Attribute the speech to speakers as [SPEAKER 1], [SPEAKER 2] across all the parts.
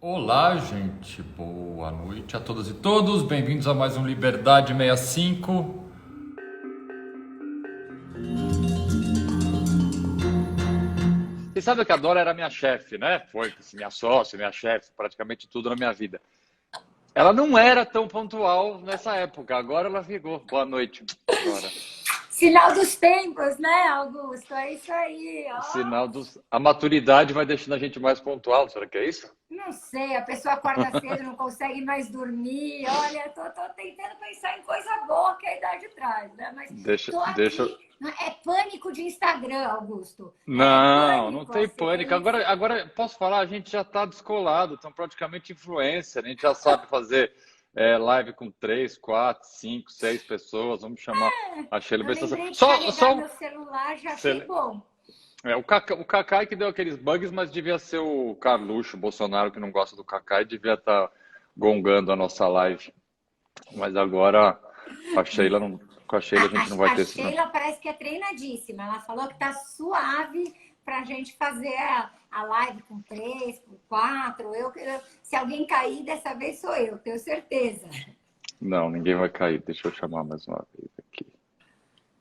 [SPEAKER 1] Olá, gente. Boa noite a todas e todos. Bem-vindos a mais um Liberdade 65.
[SPEAKER 2] Você sabe que a Dora era minha chefe, né? Foi minha sócia, minha chefe, praticamente tudo na minha vida. Ela não era tão pontual nessa época, agora ela ficou. Boa noite, Dora.
[SPEAKER 3] Sinal dos tempos, né, Augusto? É isso aí, ó.
[SPEAKER 2] Sinal dos... A maturidade vai deixando a gente mais pontual, será que é isso?
[SPEAKER 3] Não sei, a pessoa acorda cedo, não consegue mais dormir. Olha, tô tentando pensar em coisa boa que a idade traz, né? Mas
[SPEAKER 2] Deixa,
[SPEAKER 3] tô
[SPEAKER 2] deixa.
[SPEAKER 3] aqui. É pânico de Instagram, Augusto. É
[SPEAKER 2] Não, não
[SPEAKER 3] pânico,
[SPEAKER 2] tem pânico.
[SPEAKER 3] assim.
[SPEAKER 2] Agora posso falar, a gente já está descolado, estão praticamente influencer, a gente já sabe fazer live com 3, 4, 5, 6 pessoas. Vamos chamar a Sheila.
[SPEAKER 3] Eu lembrei de
[SPEAKER 2] Só,
[SPEAKER 3] carregar
[SPEAKER 2] só
[SPEAKER 3] meu celular, já achei
[SPEAKER 2] Cele-
[SPEAKER 3] bom.
[SPEAKER 2] o Kaká que deu aqueles bugs, mas devia ser o Carluxo, o Bolsonaro, que não gosta do Kaká, e devia estar gongando a nossa live. Mas agora com a Sheila, não, com a Sheila a gente não vai
[SPEAKER 3] A
[SPEAKER 2] ter isso, não.
[SPEAKER 3] Sheila parece que é treinadíssima. Ela falou que tá suave para a gente fazer a live com 3, com 4. Se alguém cair, dessa vez sou eu, tenho certeza.
[SPEAKER 2] Não, ninguém vai cair. Deixa eu chamar mais uma vez aqui.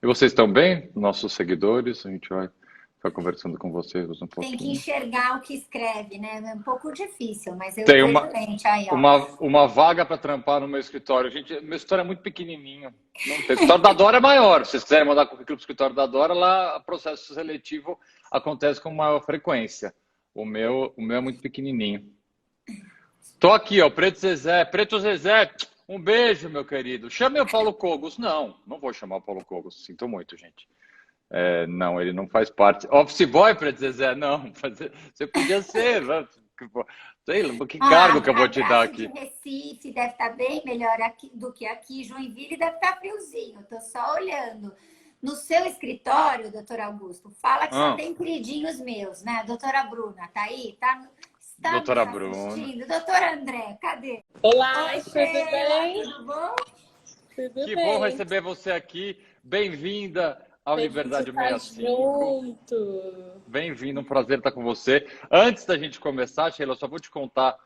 [SPEAKER 2] E vocês estão bem? Nossos seguidores, a gente vai ficar conversando com vocês um
[SPEAKER 3] Tem que
[SPEAKER 2] pouquinho.
[SPEAKER 3] enxergar o que escreve, né? É um pouco difícil, mas eu
[SPEAKER 2] Tem
[SPEAKER 3] tô excelente aí, ó.
[SPEAKER 2] uma vaga para trampar no meu escritório. Gente, meu escritório é muito pequenininho. Não tem. O escritório da Dora é maior. Se vocês quiserem mandar currículo para o escritório da Dora, lá o processo seletivo acontece com maior frequência. O meu é muito pequenininho. Tô aqui, ó, Preto Zezé. Preto Zezé, um beijo, meu querido. Chame o Paulo Cogos. Não, não vou chamar o Paulo Cogos. Sinto muito, gente. Não, ele não faz parte. Office boy, Preto Zezé? Não, você podia ser. Sei lá, que cargo que eu vou te dar
[SPEAKER 3] Abraço de
[SPEAKER 2] aqui?
[SPEAKER 3] Recife deve estar bem melhor aqui do que aqui. Joinville deve estar friozinho. Tô só olhando. No seu escritório, doutor Augusto, fala que só
[SPEAKER 2] Ah,
[SPEAKER 3] tem queridinhos meus, né? Doutora Bruna, tá aí? Está nos
[SPEAKER 2] doutora Bruna.
[SPEAKER 3] assistindo? Doutor André, cadê?
[SPEAKER 4] Olá,
[SPEAKER 3] Oi,
[SPEAKER 4] tudo
[SPEAKER 3] Sheila,
[SPEAKER 4] bem?
[SPEAKER 3] tudo bom?
[SPEAKER 4] Tudo
[SPEAKER 2] Que bom
[SPEAKER 4] bem.
[SPEAKER 2] receber você aqui. Bem-vinda ao
[SPEAKER 4] A gente
[SPEAKER 2] Liberdade
[SPEAKER 4] tá
[SPEAKER 2] 65.
[SPEAKER 4] junto.
[SPEAKER 2] Bem-vindo, um prazer estar com você. Antes da gente começar, Sheila, eu só vou contar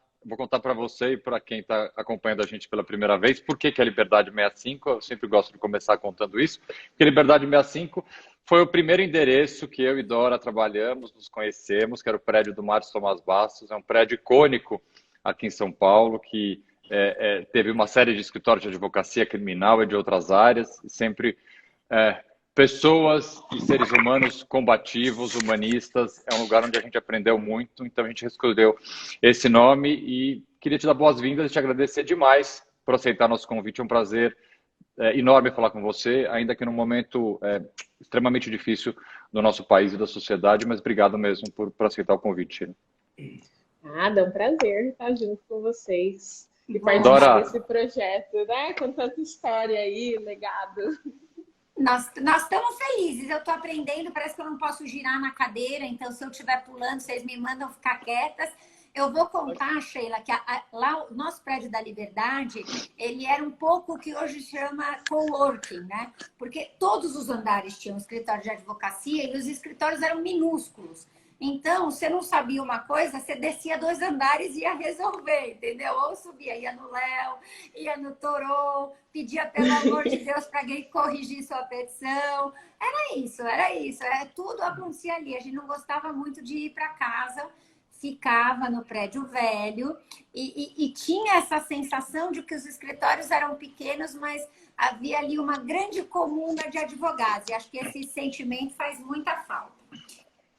[SPEAKER 2] para você e para quem está acompanhando a gente pela primeira vez, por que é Liberdade 65. Eu sempre gosto de começar contando isso, porque Liberdade 65 foi o primeiro endereço que eu e Dora trabalhamos, nos conhecemos, que era o prédio do Márcio Tomás Bastos. É um prédio icônico aqui em São Paulo, que teve uma série de escritórios de advocacia criminal e de outras áreas, e sempre é, pessoas e seres humanos combativos, humanistas. É um lugar onde a gente aprendeu muito, então a gente escolheu esse nome e queria te dar boas-vindas e te agradecer demais por aceitar nosso convite. É um prazer enorme falar com você, ainda que num momento extremamente difícil do nosso país e da sociedade, mas obrigado mesmo por aceitar o convite.
[SPEAKER 4] Nada, é um prazer estar junto com vocês e
[SPEAKER 3] Bom,
[SPEAKER 4] participar
[SPEAKER 2] Dora,
[SPEAKER 4] desse projeto, né? Com tanta história aí, legado.
[SPEAKER 3] nós estamos felizes. Eu estou aprendendo, parece que eu não posso girar na cadeira, então se eu estiver pulando, vocês me mandam ficar quietas. Eu vou contar, Sheila, que lá o nosso prédio da Liberdade, ele era um pouco o que hoje chama coworking, né? Porque todos os andares tinham escritório de advocacia e os escritórios eram minúsculos. Então, você não sabia uma coisa, você descia 2 andares e ia resolver, entendeu? Ou subia, ia no Léo, ia no Torô, pedia pelo amor de Deus para alguém corrigir sua petição. Era isso, era isso. Tudo acontecia ali. A gente não gostava muito de ir para casa, ficava no prédio velho e tinha essa sensação de que os escritórios eram pequenos, mas havia ali uma grande comuna de advogados. E acho que esse sentimento faz muita falta.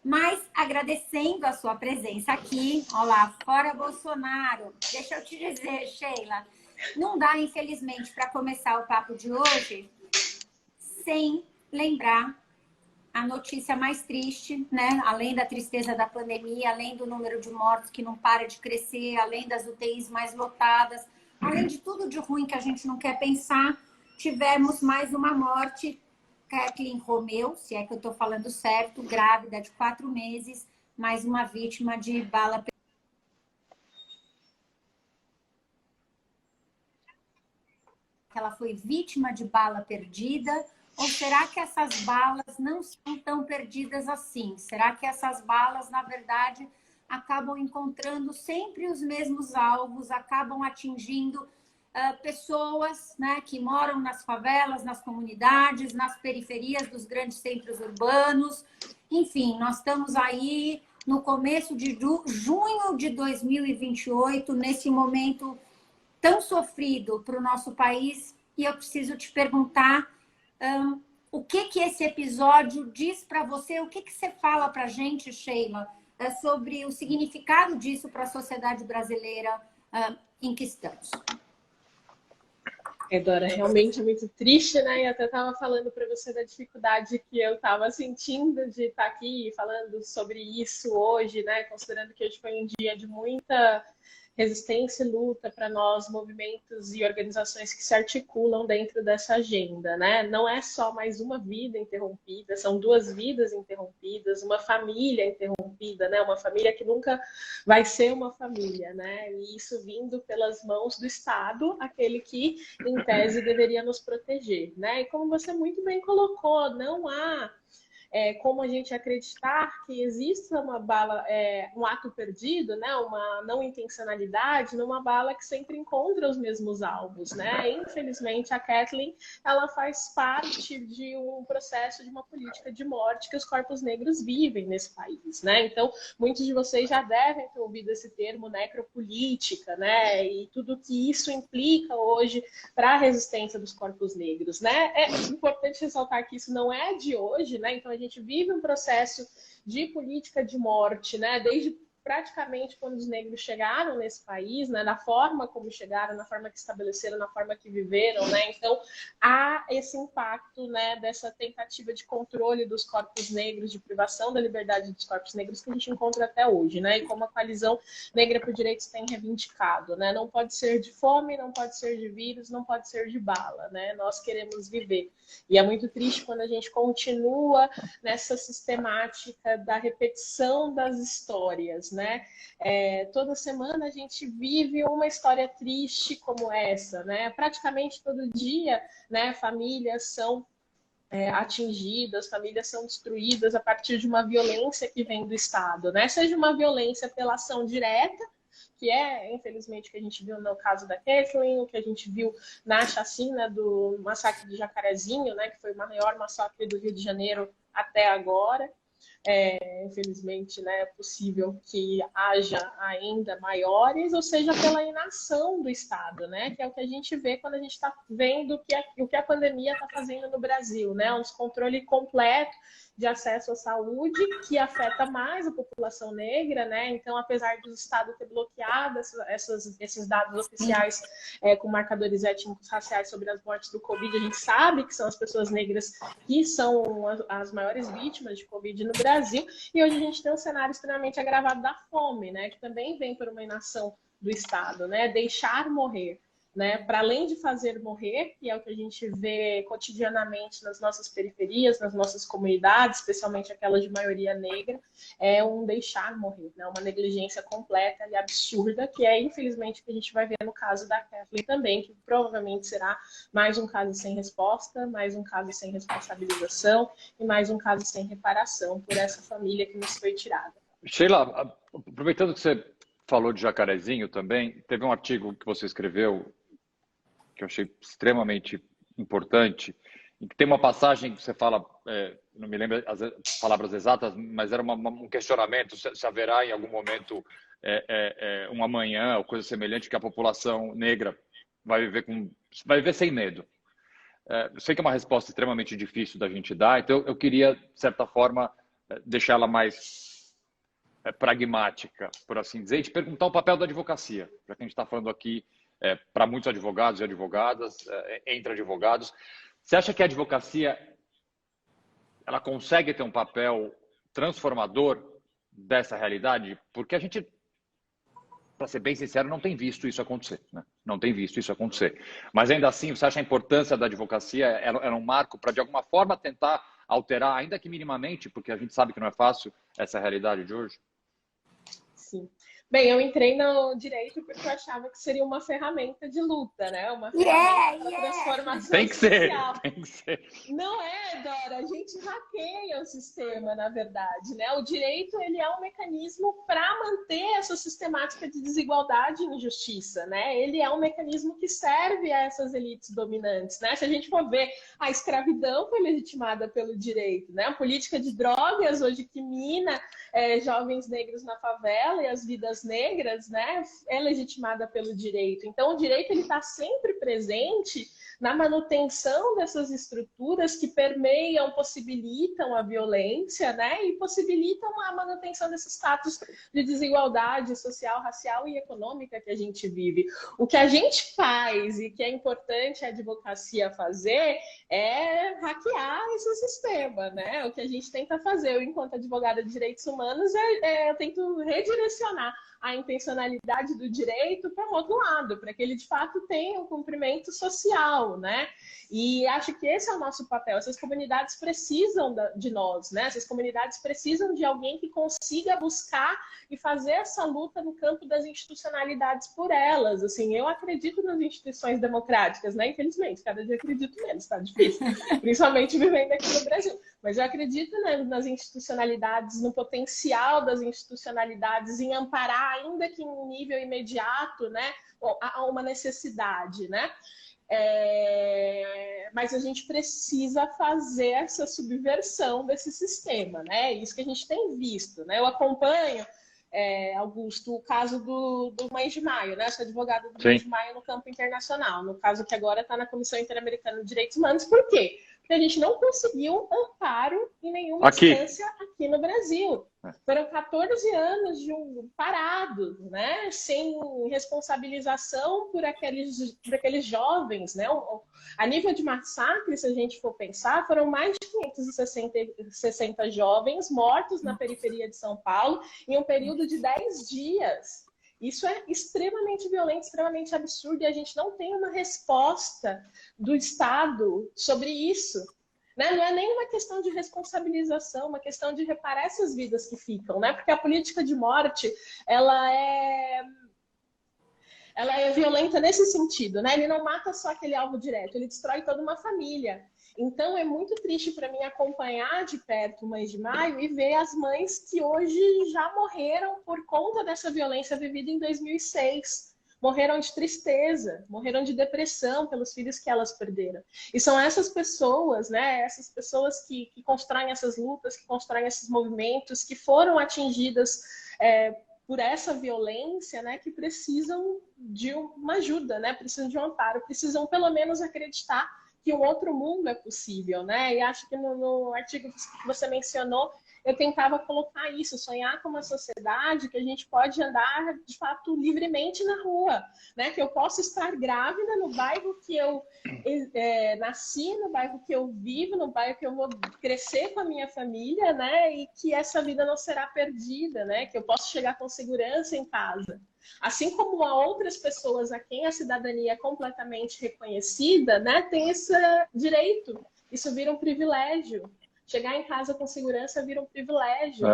[SPEAKER 3] Mas agradecendo a sua presença aqui, olá, fora Bolsonaro, deixa eu te dizer, Sheila, não dá, infelizmente, para começar o papo de hoje sem lembrar a notícia mais triste, né? Além da tristeza da pandemia, além do número de mortos que não para de crescer, além das UTIs mais lotadas, além de tudo de ruim que a gente não quer pensar, tivemos mais uma morte. Kathleen Romeu, se é que eu estou falando certo, grávida de 4 meses, mais uma vítima de bala perdida. Ela foi vítima de bala perdida? Ou será que essas balas não são tão perdidas assim? Será que essas balas, na verdade, acabam encontrando sempre os mesmos alvos, acabam atingindo pessoas, né, que moram nas favelas, nas comunidades, nas periferias dos grandes centros urbanos. Enfim, nós estamos aí no começo de junho de 2028, nesse momento tão sofrido para o nosso país, e eu preciso te perguntar o que esse episódio diz para você, o que você fala para a gente, Sheila, sobre o significado disso para a sociedade brasileira em que estamos.
[SPEAKER 4] Dora, realmente é muito triste, né? Eu até estava falando para você da dificuldade que eu estava sentindo de estar aqui falando sobre isso hoje, né? Considerando que hoje foi um dia de muita resistência e luta para nós, movimentos e organizações que se articulam dentro dessa agenda, né? Não é só mais uma vida interrompida, são 2 vidas interrompidas, uma família interrompida, né? Uma família que nunca vai ser uma família, né? E isso vindo pelas mãos do Estado, aquele que, em tese, deveria nos proteger, né? E como você muito bem colocou, não há como a gente acreditar que exista uma bala, um ato perdido, né, uma não intencionalidade numa bala que sempre encontra os mesmos alvos, né? Infelizmente, a Kathleen, ela faz parte de um processo de uma política de morte que os corpos negros vivem nesse país, né? Então, muitos de vocês já devem ter ouvido esse termo necropolítica, né? E tudo que isso implica hoje para a resistência dos corpos negros, né? É importante ressaltar que isso não é de hoje, né? Então, a gente vive um processo de política de morte, né? Desde praticamente quando os negros chegaram nesse país, né? Da forma como chegaram, na forma que estabeleceram, na forma que viveram, né? Então, há esse impacto, né? Dessa tentativa de controle dos corpos negros, de privação da liberdade dos corpos negros que a gente encontra até hoje, né? E como a Coalizão Negra por Direitos tem reivindicado, né? Não pode ser de fome, não pode ser de vírus, não pode ser de bala, né? Nós queremos viver. E é muito triste quando a gente continua nessa sistemática da repetição das histórias, né? Toda semana a gente vive uma história triste como essa, né? Praticamente todo dia, né? Famílias são atingidas, famílias são destruídas a partir de uma violência que vem do Estado, né? Seja uma violência pela ação direta, que infelizmente, o que a gente viu no caso da Kathleen, o que a gente viu na chacina do massacre de Jacarezinho, né, que foi o maior massacre do Rio de Janeiro até agora. Infelizmente, né, é possível que haja ainda maiores, ou seja, pela inação do Estado, né, que é o que a gente vê quando a gente está vendo o que a pandemia está fazendo no Brasil, né, um descontrole completo de acesso à saúde, que afeta mais a população negra, né? Então, apesar do Estado ter bloqueado esses dados oficiais com marcadores étnicos raciais sobre as mortes do Covid, a gente sabe que são as pessoas negras que são as maiores vítimas de Covid no Brasil, e hoje a gente tem um cenário extremamente agravado da fome, né? Que também vem por uma inação do Estado, né? Deixar morrer. Né? Para além de fazer morrer, que é o que a gente vê cotidianamente nas nossas periferias, nas nossas comunidades, especialmente aquelas de maioria negra, é um deixar morrer, né? Uma negligência completa e absurda, que infelizmente o que a gente vai ver no caso da Kathleen também, que provavelmente será mais um caso sem resposta, mais um caso sem responsabilização e mais um caso sem reparação por essa família que nos foi tirada.
[SPEAKER 2] Sheila, aproveitando que você falou de Jacarezinho também, teve um artigo que você escreveu que eu achei extremamente importante, e que tem uma passagem que você fala, não me lembro as palavras exatas, mas era um questionamento se haverá em algum momento um amanhã ou coisa semelhante que a população negra vai viver sem medo. Eu sei que é uma resposta extremamente difícil da gente dar, então eu queria, de certa forma, deixá-la mais pragmática, por assim dizer, e te perguntar o papel da advocacia, já que a gente está falando aqui para muitos advogados e advogadas, entre advogados. Você acha que a advocacia ela consegue ter um papel transformador dessa realidade? Porque a gente, para ser bem sincero, não tem visto isso acontecer, né? Não tem visto isso acontecer. Mas ainda assim, você acha a importância da advocacia era um marco para, de alguma forma, tentar alterar, ainda que minimamente, porque a gente sabe que não é fácil, essa realidade de hoje?
[SPEAKER 4] Sim. Bem, eu entrei no direito porque eu achava que seria uma ferramenta de luta, né? Uma
[SPEAKER 3] Yeah,
[SPEAKER 4] ferramenta para
[SPEAKER 3] yeah.
[SPEAKER 4] transformação
[SPEAKER 2] Tem que ser,
[SPEAKER 4] social.
[SPEAKER 2] tem que ser.
[SPEAKER 4] Não é, Dora, a gente hackeia o sistema, na verdade, né? O direito, ele é um mecanismo para manter essa sistemática de desigualdade e injustiça, né? Ele é um mecanismo que serve a essas elites dominantes, né? Se a gente for ver, a escravidão foi legitimada pelo direito, né? A política de drogas hoje que mina jovens negros na favela e as vidas negras, né? É legitimada pelo direito. Então, o direito, ele está sempre presente na manutenção dessas estruturas que permeiam, possibilitam a violência, né? E possibilitam a manutenção desse status de desigualdade social, racial e econômica que a gente vive. O que a gente faz e que é importante a advocacia fazer é hackear esse sistema, né? O que a gente tenta fazer, eu, enquanto advogada de direitos humanos, eu tento redirecionar a intencionalidade do direito para o outro lado, para que ele de fato tenha um cumprimento social, né? E acho que esse é o nosso papel. Essas comunidades precisam de nós, né? Essas comunidades precisam de alguém que consiga buscar e fazer essa luta no campo das institucionalidades por elas. Assim, eu acredito nas instituições democráticas, né? Infelizmente, cada dia acredito menos, tá difícil, principalmente vivendo aqui no Brasil. Mas eu acredito, né, nas institucionalidades, no potencial das institucionalidades em amparar, ainda que em nível imediato, né, a uma necessidade, né? Mas a gente precisa fazer essa subversão desse sistema, né? É isso que a gente tem visto, né? Eu acompanho, Augusto, o caso do Mães de Maio, né? Eu sou advogada do Mães de Maio no campo internacional, no caso que agora está na Comissão Interamericana de Direitos Humanos. Por quê? Porque a gente não conseguiu amparo em nenhuma instância aqui no Brasil. Foram 14 anos parados, né? Sem responsabilização por aqueles jovens, né? A nível de massacre, se a gente for pensar, foram mais de 560 jovens mortos na periferia de São Paulo em um período de 10 dias. Isso é extremamente violento, extremamente absurdo, e a gente não tem uma resposta do Estado sobre isso. Né? Não é nem uma questão de responsabilização, uma questão de reparar essas vidas que ficam, né? Porque a política de morte, ela é violenta nesse sentido, né? Ele não mata só aquele alvo direto, ele destrói toda uma família. Então, é muito triste para mim acompanhar de perto Mães de Maio e ver as mães que hoje já morreram por conta dessa violência vivida em 2006. Morreram de tristeza, morreram de depressão pelos filhos que elas perderam. E são essas pessoas, né? Essas pessoas que constroem essas lutas, que constroem esses movimentos, que foram atingidas por essa violência, né? Que precisam de uma ajuda, né? Precisam de um amparo, precisam pelo menos acreditar que um outro mundo é possível, né? E acho que no artigo que você mencionou, eu tentava colocar isso, sonhar com uma sociedade que a gente pode andar, de fato, livremente na rua, né? Que eu posso estar grávida no bairro que eu nasci, no bairro que eu vivo, no bairro que eu vou crescer com a minha família, né? E que essa vida não será perdida, né? Que eu posso chegar com segurança em casa. Assim como há outras pessoas a quem a cidadania é completamente reconhecida, né? Tem esse direito. Isso vira um privilégio. Chegar em casa com segurança vira um privilégio,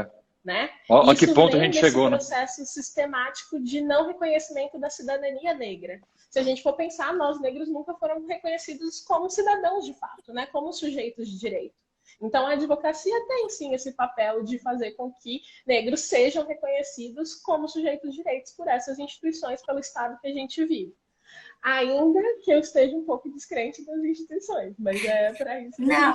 [SPEAKER 4] né?
[SPEAKER 2] A que ponto a gente chegou,
[SPEAKER 4] né? Processo sistemático de não reconhecimento da cidadania negra. Se a gente for pensar, nós negros nunca foram reconhecidos como cidadãos de fato, né? Como sujeitos de direito. Então, a advocacia tem, sim, esse papel de fazer com que negros sejam reconhecidos como sujeitos de direitos por essas instituições, pelo Estado que a gente vive. Ainda que eu esteja um pouco descrente das instituições, mas é para isso que
[SPEAKER 3] não.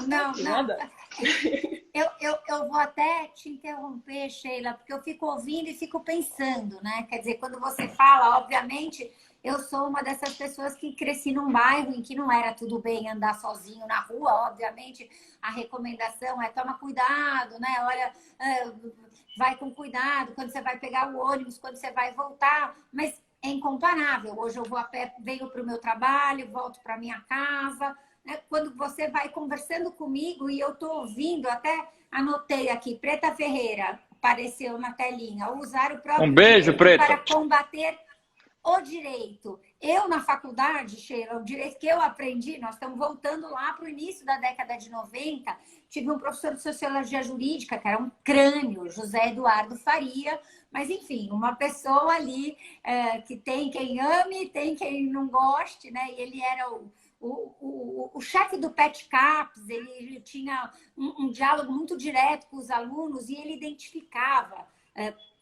[SPEAKER 3] Eu vou até te interromper, Sheila, porque eu fico ouvindo e fico pensando, né? Quer dizer, quando você fala, obviamente, eu sou uma dessas pessoas que cresci num bairro em que não era tudo bem andar sozinho na rua. Obviamente, a recomendação é toma cuidado, né? Olha, vai com cuidado quando você vai pegar o ônibus, quando você vai voltar, mas é incomparável. Hoje eu vou a pé, venho para o meu trabalho, volto para minha casa. Né? Quando você vai conversando comigo e eu estou ouvindo, até anotei aqui, Preta Ferreira apareceu na telinha, usar o próprio
[SPEAKER 2] beijo, Preta,
[SPEAKER 3] para combater o direito. Eu, na faculdade, Sheila, o direito que eu aprendi, nós estamos voltando lá para o início da década de 90, tive um professor de sociologia jurídica, que era um crânio, José Eduardo Faria, mas, enfim, uma pessoa ali que tem quem ame, tem quem não goste, né? E ele era o chefe do PET CAPS, ele tinha um diálogo muito direto com os alunos e ele identificava,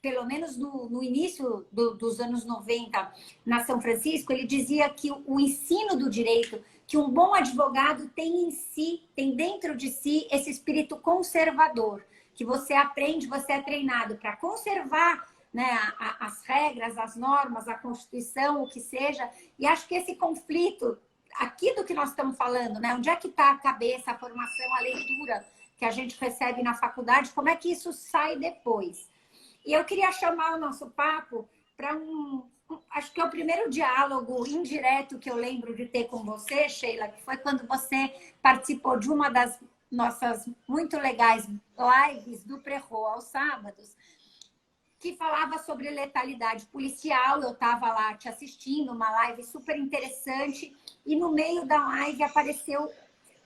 [SPEAKER 3] pelo menos no início dos anos 90, na São Francisco, ele dizia que o ensino do direito, que um bom advogado tem em si, tem dentro de si esse espírito conservador, que você aprende, você é treinado para conservar, né, as regras, as normas, a Constituição, o que seja. E acho que esse conflito, aqui do que nós estamos falando, né, onde é que está a cabeça, a formação, a leitura que a gente recebe na faculdade, como é que isso sai depois? E eu queria chamar o nosso papo para acho que é o primeiro diálogo indireto que eu lembro de ter com você, Sheila, que foi quando você participou de uma das nossas muito legais lives do Prerro aos sábados, que falava sobre letalidade policial. Eu estava lá te assistindo, uma live super interessante, e no meio da live apareceu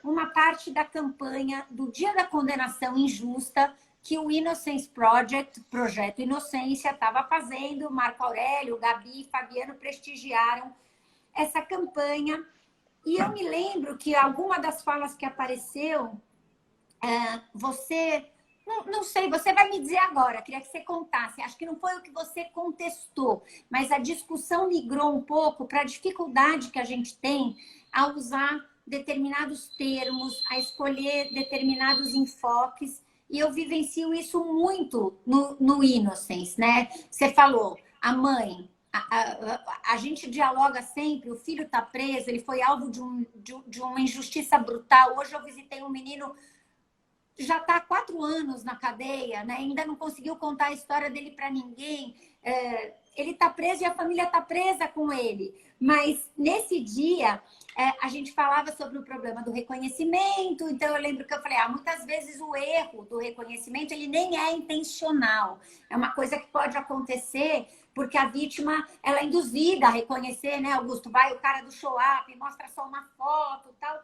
[SPEAKER 3] uma parte da campanha do Dia da Condenação Injusta, que o Innocence Project, Projeto Inocência, estava fazendo. Marco Aurélio, Gabi, Fabiano prestigiaram essa campanha. E eu me lembro que alguma das falas que apareceu, você... Não sei, você vai me dizer agora, queria que você contasse. Acho que não foi o que você contestou, mas a discussão migrou um pouco para a dificuldade que a gente tem a usar determinados termos, a escolher determinados enfoques. E eu vivencio isso muito no Innocence, né? Você falou, a mãe, a gente dialoga sempre, o filho está preso, ele foi alvo de uma injustiça brutal. Hoje eu visitei um menino, já está há 4 anos na cadeia, né? Ainda não conseguiu contar a história dele para ninguém. Ele está preso e a família está presa com ele. Mas nesse dia, a gente falava sobre o problema do reconhecimento. Então eu lembro que eu falei, muitas vezes o erro do reconhecimento ele nem é intencional. É uma coisa que pode acontecer porque a vítima ela é induzida a reconhecer, né, Augusto? Vai o cara do show-up, mostra só uma foto e tal.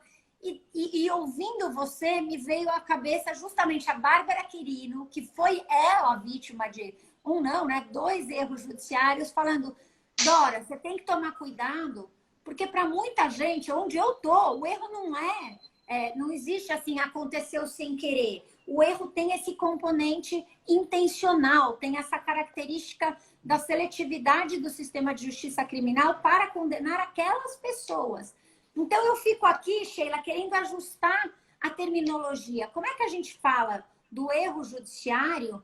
[SPEAKER 3] E ouvindo você, me veio à cabeça justamente a Bárbara Quirino, que foi ela vítima de 2 erros judiciários, falando, Dora, você tem que tomar cuidado, porque para muita gente, onde eu tô, o erro não existe assim, aconteceu sem querer. O erro tem esse componente intencional, tem essa característica da seletividade do sistema de justiça criminal para condenar aquelas pessoas. Então, eu fico aqui, Sheila, querendo ajustar a terminologia. Como é que a gente fala do erro judiciário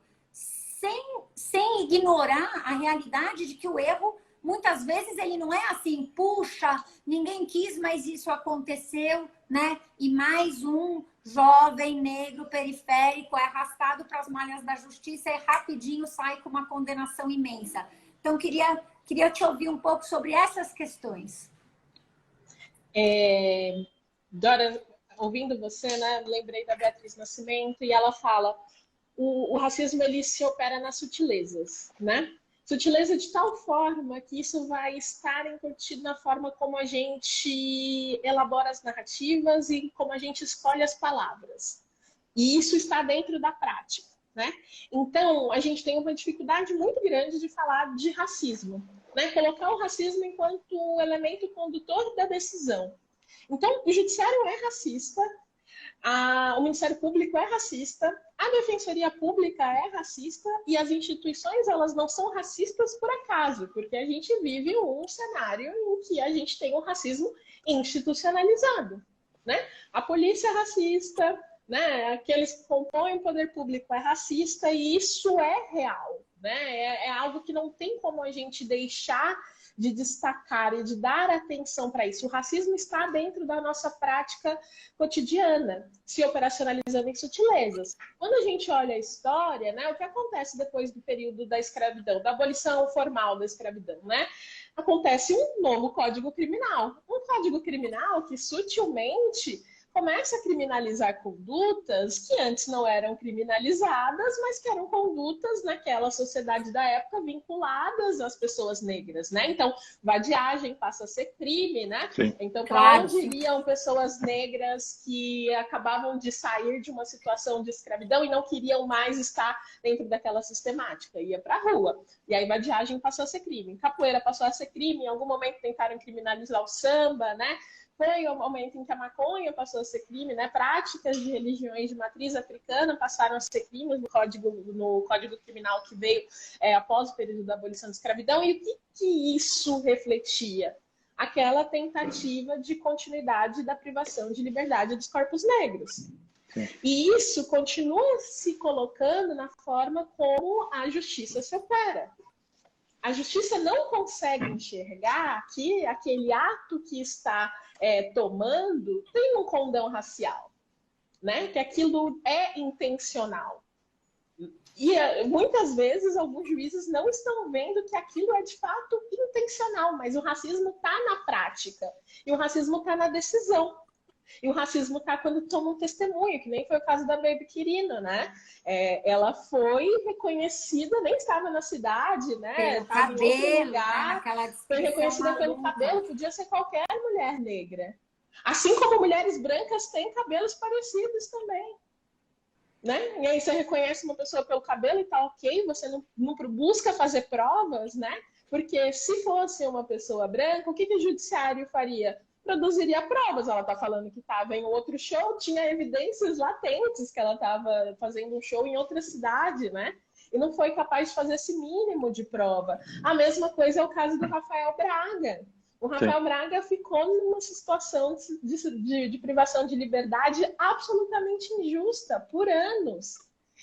[SPEAKER 3] sem ignorar a realidade de que o erro, muitas vezes, ele não é assim, puxa, ninguém quis, mas isso aconteceu, né? E mais um jovem negro periférico é arrastado para as malhas da justiça e rapidinho sai com uma condenação imensa. Então, queria te ouvir um pouco sobre essas questões.
[SPEAKER 4] Dora, ouvindo você, né, lembrei da Beatriz Nascimento e ela fala o racismo ele se opera nas sutilezas, né? Sutileza de tal forma que isso vai estar embutido na forma como a gente elabora as narrativas e como a gente escolhe as palavras. E isso está dentro da prática, né? Então, a gente tem uma dificuldade muito grande de falar de racismo, né? Colocar o racismo enquanto elemento condutor da decisão. Então, o judiciário é racista, o Ministério Público é racista, a Defensoria Pública é racista e as instituições elas não são racistas por acaso, porque a gente vive um cenário em que a gente tem um racismo institucionalizado, né? A polícia é racista, né? Aqueles que compõem o poder público é racista e isso é real, né? É algo que não tem como a gente deixar de destacar e de dar atenção para isso. O racismo está dentro da nossa prática cotidiana, se operacionalizando em sutilezas. Quando a gente olha a história, né, o que acontece depois do período da escravidão, da abolição formal da escravidão, né? Acontece um novo Código Criminal. Um Código Criminal que sutilmente começa a criminalizar condutas que antes não eram criminalizadas, mas que eram condutas naquela sociedade da época vinculadas às pessoas negras, né? Então, vadiagem passa a ser crime, né?
[SPEAKER 2] Sim.
[SPEAKER 4] Então, para
[SPEAKER 3] Claro,
[SPEAKER 4] onde iriam pessoas negras que acabavam de sair de uma situação de escravidão e não queriam mais estar dentro daquela sistemática? Ia para a rua. E aí, vadiagem passou a ser crime. Capoeira passou a ser crime. Em algum momento tentaram criminalizar o samba, né? Foi o momento em que a maconha passou a ser crime, né? Práticas de religiões de matriz africana passaram a ser crimes no Código Criminal que veio após o período da abolição da escravidão. E o que isso refletia? Aquela tentativa de continuidade da privação de liberdade dos corpos negros.
[SPEAKER 2] Sim.
[SPEAKER 4] E isso continua se colocando na forma como a justiça se opera. A justiça não consegue enxergar que aquele ato que está tomando tem um condão racial, né? Que aquilo é intencional. E muitas vezes alguns juízes não estão vendo que aquilo é de fato intencional, mas o racismo está na prática, e o racismo está na decisão. E o racismo está quando toma um testemunho, que nem foi o caso da Baby Quirino, né? Ela foi reconhecida, nem estava na cidade, né?
[SPEAKER 3] Pelo
[SPEAKER 4] estava
[SPEAKER 3] cabelo,
[SPEAKER 4] em outro lugar,
[SPEAKER 3] né?
[SPEAKER 4] foi reconhecida pelo cabelo, podia ser qualquer mulher negra. Assim como mulheres brancas têm cabelos parecidos também. Né? E aí você reconhece uma pessoa pelo cabelo e tá ok, você não busca fazer provas, né? Porque se fosse uma pessoa branca, o que o judiciário faria? Produziria provas. Ela tá falando que estava em outro show, tinha evidências latentes que ela estava fazendo um show em outra cidade, né? E não foi capaz de fazer esse mínimo de prova. A mesma coisa é o caso do Rafael Braga. O Rafael Braga ficou numa situação de privação de liberdade absolutamente injusta por anos.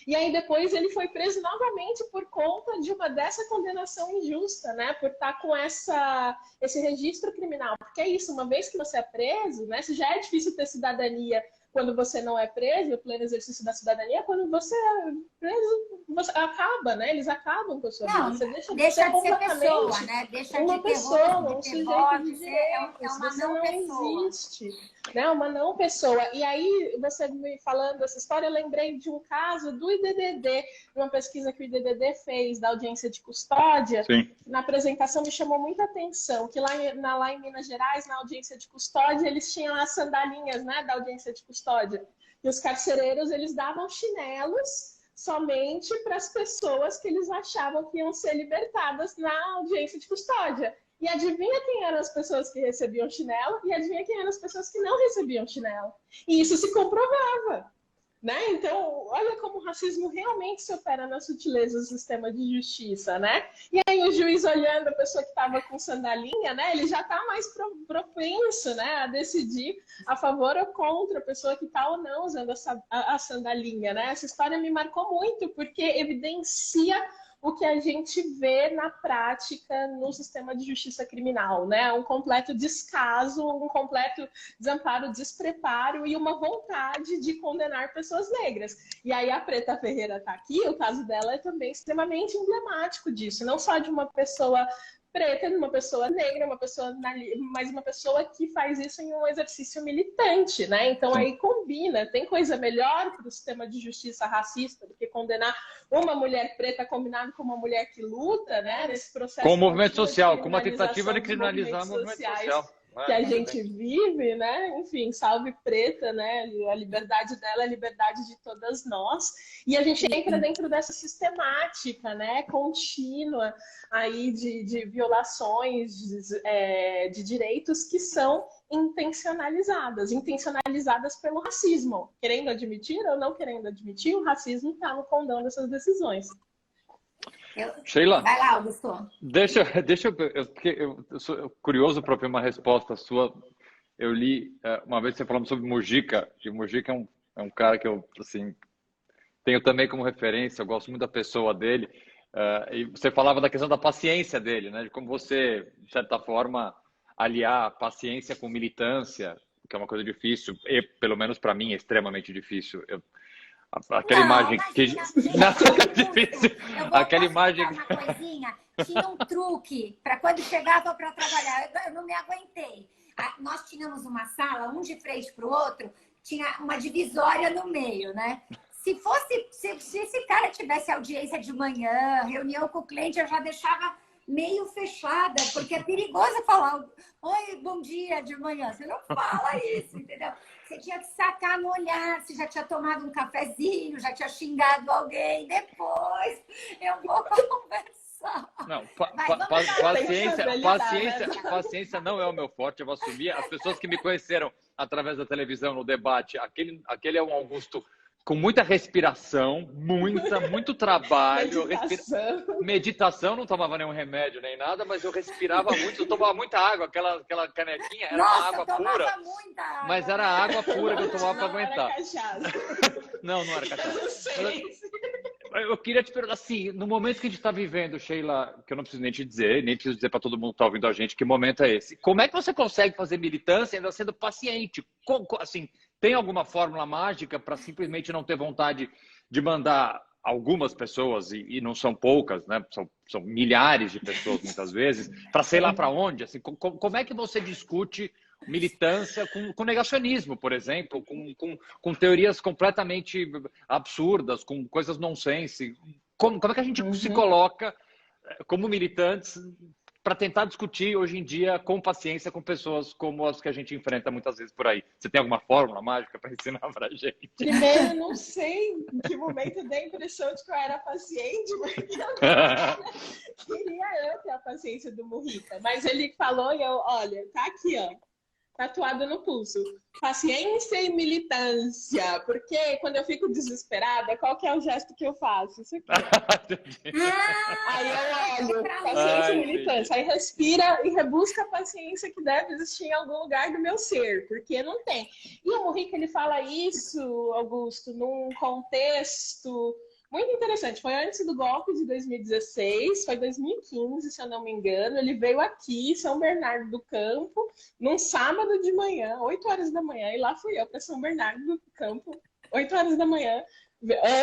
[SPEAKER 4] E aí depois ele foi preso novamente por conta de dessa condenação injusta, né? Por estar com esse registro criminal. Porque é isso, uma vez que você é preso, né? Se já é difícil ter cidadania quando você não é preso, o pleno exercício da cidadania, quando você é preso, você acaba, né? Eles acabam com a sua vida. Você
[SPEAKER 3] deixa de ser pessoa, né? Deixa
[SPEAKER 4] uma
[SPEAKER 3] de
[SPEAKER 4] pessoa, um
[SPEAKER 3] ter
[SPEAKER 4] sujeito
[SPEAKER 3] voz,
[SPEAKER 4] de
[SPEAKER 3] é
[SPEAKER 4] direitos.
[SPEAKER 3] uma
[SPEAKER 4] Você
[SPEAKER 3] não
[SPEAKER 4] não
[SPEAKER 3] pessoa.
[SPEAKER 4] existe, né? Uma não pessoa. E aí, você me falando dessa história, eu lembrei de um caso do IDDD, de uma pesquisa que o IDDD fez da audiência de custódia.
[SPEAKER 2] Sim.
[SPEAKER 4] Na apresentação me chamou muita atenção, que lá em Minas Gerais, na audiência de custódia, eles tinham as sandalinhas, né, da audiência de custódia. E os carcereiros, eles davam chinelos somente para as pessoas que eles achavam que iam ser libertadas na audiência de custódia. E adivinha quem eram as pessoas que recebiam chinelo? E adivinha quem eram as pessoas que não recebiam chinelo? E isso se comprovava. Né? Então, olha como o racismo realmente se opera na sutileza do sistema de justiça, né? E aí o juiz olhando a pessoa que estava com sandalinha, né? Ele já está mais propenso, né? A decidir a favor ou contra a pessoa que está ou não usando a sandalinha, né? Essa história me marcou muito, porque evidencia o que a gente vê na prática no sistema de justiça criminal, né? Um completo descaso, um completo desamparo, despreparo e uma vontade de condenar pessoas negras. E aí a Preta Ferreira está aqui, o caso dela é também extremamente emblemático disso, não só de uma pessoa preta, uma pessoa negra, mas uma pessoa que faz isso em um exercício militante, né? Então aí combina, tem coisa melhor para o sistema de justiça racista do que condenar uma mulher preta combinado com uma mulher que luta, né? Nesse processo
[SPEAKER 2] com o movimento social, com uma tentativa de criminalizar o movimento social
[SPEAKER 4] que a gente vive, né? Enfim, salve Preta, né? A liberdade dela é a liberdade de todas nós. E a gente entra dentro dessa sistemática, né? Contínua aí de violações de direitos que são intencionalizadas pelo racismo. Querendo admitir ou não querendo admitir, o racismo está no condão dessas decisões.
[SPEAKER 2] Sheila,
[SPEAKER 3] vai lá, Augusto.
[SPEAKER 2] Eu sou curioso para ver uma resposta sua. Eu li uma vez você falando sobre Mujica, que o Mujica é um cara que eu assim, tenho também como referência, eu gosto muito da pessoa dele. E você falava da questão da paciência dele, né? De como você, de certa forma, aliar paciência com militância, que é uma coisa difícil, e pelo menos para mim é extremamente difícil. Aquela imagem que é difícil. Aquela imagem.
[SPEAKER 3] Uma coisinha, tinha um truque para quando chegava para trabalhar. Eu não me aguentei. Nós tínhamos uma sala, um de frente para o outro. tinha uma divisória no meio, né? Se esse cara tivesse audiência de manhã, reunião com o cliente, eu já deixava meio fechada, porque é perigoso falar oi, bom dia de manhã. Você não fala isso, entendeu? Você tinha que sacar no olhar, se já tinha tomado um cafezinho, já tinha xingado alguém. Depois eu vou conversar.
[SPEAKER 2] Não, paciência não é o meu forte, eu vou assumir. As pessoas que me conheceram através da televisão no debate, aquele é um Augusto com muita respiração, muito trabalho. Meditação, não tomava nenhum remédio nem nada, mas eu respirava muito, eu tomava muita água, aquela canequinha, era uma água pura.
[SPEAKER 3] Muita água,
[SPEAKER 2] mas era água pura que eu tomava para aguentar. Não era cachaça.
[SPEAKER 4] Eu sei.
[SPEAKER 2] Eu queria te perguntar, assim, no momento que a gente está vivendo, Sheila, que eu não preciso nem te dizer, nem preciso dizer para todo mundo que está ouvindo a gente, que momento é esse? Como é que você consegue fazer militância ainda sendo paciente? Assim, tem alguma fórmula mágica para simplesmente não ter vontade de mandar algumas pessoas, e não são poucas, né? São milhares de pessoas muitas vezes, para sei lá para onde? Assim, como é que você discute militância com negacionismo, por exemplo, com teorias completamente absurdas, com coisas nonsense? Como é que a gente se coloca como militantes para tentar discutir hoje em dia com paciência com pessoas como as que a gente enfrenta muitas vezes por aí? Você tem alguma fórmula mágica para ensinar para a gente?
[SPEAKER 4] Primeiro, não sei em que momento eu dei a impressão de que eu era paciente, porque eu queria ter a paciência do Mujica. Mas ele falou e olha, tá aqui, ó, tatuado no pulso. Paciência e militância. Porque quando eu fico desesperada, qual que é o gesto que eu faço? Isso aqui. Aí eu olho, paciência e militância. Aí respira e rebusca a paciência que deve existir em algum lugar do meu ser, porque não tem. E o Mujica, ele fala isso, Augusto, num contexto muito interessante. Foi antes do golpe de 2016, foi 2015, se eu não me engano. Ele veio aqui, São Bernardo do Campo, num sábado de manhã, 8 horas da manhã, e lá fui eu para São Bernardo do Campo, 8 horas da manhã.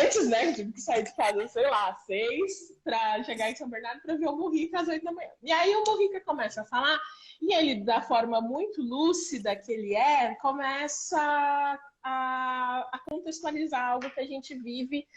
[SPEAKER 4] Antes, né, tive que sair de casa, sei lá, 6, para chegar em São Bernardo para ver o Mujica às 8 da manhã. E aí o Mujica começa a falar, e ele, da forma muito lúcida que ele começa a contextualizar algo que a gente vive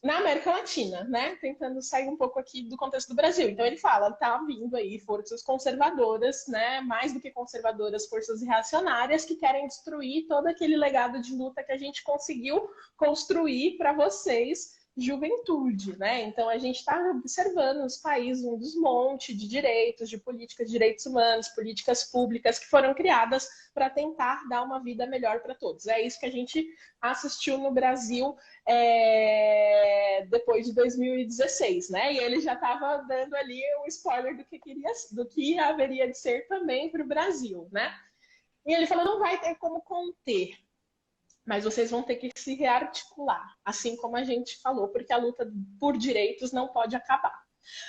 [SPEAKER 4] na América Latina, né? Tentando sair um pouco aqui do contexto do Brasil. Então ele fala, tá vindo aí forças conservadoras, né? Mais do que conservadoras, forças reacionárias que querem destruir todo aquele legado de luta que a gente conseguiu construir para vocês, juventude, né? Então a gente está observando nos países um desmonte de direitos, de políticas de direitos humanos, políticas públicas que foram criadas para tentar dar uma vida melhor para todos. É isso que a gente assistiu no Brasil depois de 2016, né? E ele já estava dando ali um spoiler do que haveria de ser também para o Brasil, né? E ele falou, não vai ter como conter, mas vocês vão ter que se rearticular, assim como a gente falou, porque a luta por direitos não pode acabar.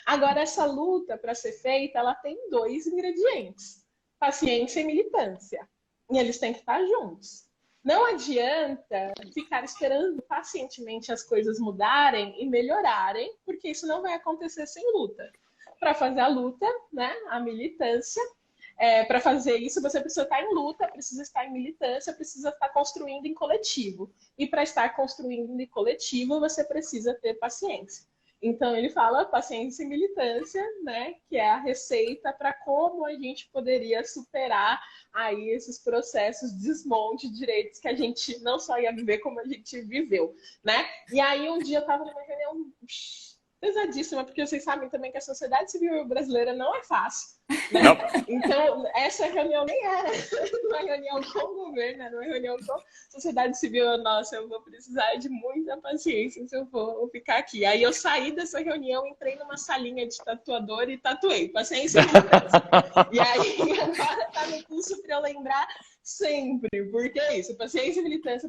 [SPEAKER 4] Agora, essa luta, para ser feita, ela tem 2 ingredientes, paciência e militância. E eles têm que estar juntos. Não adianta ficar esperando pacientemente as coisas mudarem e melhorarem, porque isso não vai acontecer sem luta. Para fazer a luta, né, a militância, para fazer isso, você precisa estar em luta, precisa estar em militância, precisa estar construindo em coletivo. E para estar construindo em coletivo, você precisa ter paciência. Então, ele fala paciência e militância, né, que é a receita para como a gente poderia superar aí esses processos de desmonte de direitos que a gente não só ia viver, como a gente viveu, né? E aí, um dia eu estava numa reunião pesadíssima, porque vocês sabem também que a sociedade civil brasileira não é fácil. Né? Então, essa reunião nem era uma reunião com o governo, era uma reunião com a sociedade civil. Nossa, eu vou precisar de muita paciência se eu for ficar aqui. Aí eu saí dessa reunião, entrei numa salinha de tatuador e tatuei. Paciência e militância. E aí agora tá no curso para eu lembrar sempre, porque é isso, paciência e militância,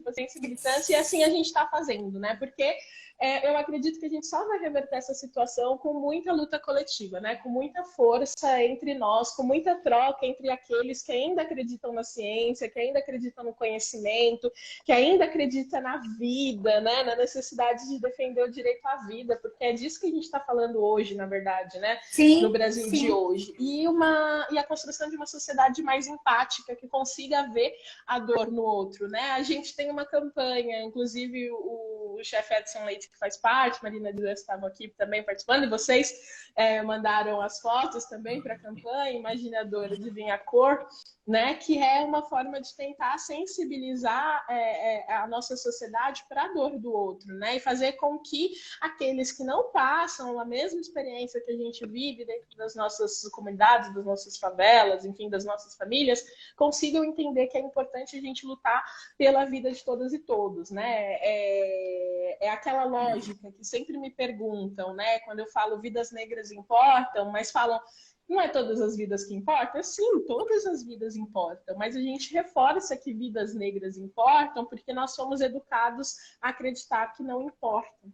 [SPEAKER 4] e assim a gente está fazendo, né? Porque eu acredito que a gente só vai reverter essa situação com muita luta coletiva, né? Com muita força entre entre nós, com muita troca entre aqueles que ainda acreditam na ciência, que ainda acreditam no conhecimento, que ainda acreditam na vida, né? Na necessidade de defender o direito à vida, porque é disso que a gente está falando hoje, na verdade, né?
[SPEAKER 3] Sim,
[SPEAKER 4] no Brasil
[SPEAKER 3] sim.
[SPEAKER 4] de hoje. E a construção de uma sociedade mais empática, que consiga ver a dor no outro, né? A gente tem uma campanha, inclusive o chefe Edson Leite, que faz parte, Marina de Deus estava aqui também participando, e vocês mandaram as fotos também para a campanha, Imagine a Dor, Adivinha a Cor, né? Que é uma forma de tentar sensibilizar a nossa sociedade para a dor do outro, né? E fazer com que aqueles que não passam a mesma experiência que a gente vive dentro das nossas comunidades, das nossas favelas, enfim, das nossas famílias, consigam entender que é importante a gente lutar pela vida de todas e todos, né? É aquela lógica que sempre me perguntam, né? Quando eu falo vidas negras importam, mas falam, não é todas as vidas que importam? Sim, todas as vidas importam, mas a gente reforça que vidas negras importam porque nós somos educados a acreditar que não importam.